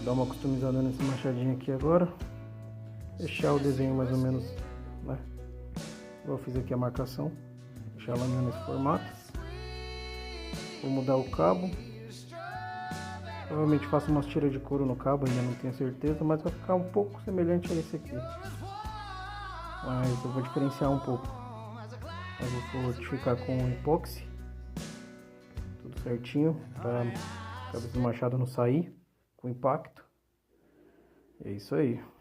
Vou dar uma customizada nesse machadinho aqui agora. Deixar o desenho mais ou menos, né? Eu fiz aqui a marcação. Deixar ela nesse formato. Vou mudar o cabo. Provavelmente faço umas tiras de couro no cabo, ainda não tenho certeza, mas vai ficar um pouco semelhante a esse aqui. Mas eu vou diferenciar um pouco. Eu vou fortificar com epóxi. Tudo certinho, para a cabeça do machado não sair com impacto. É isso aí.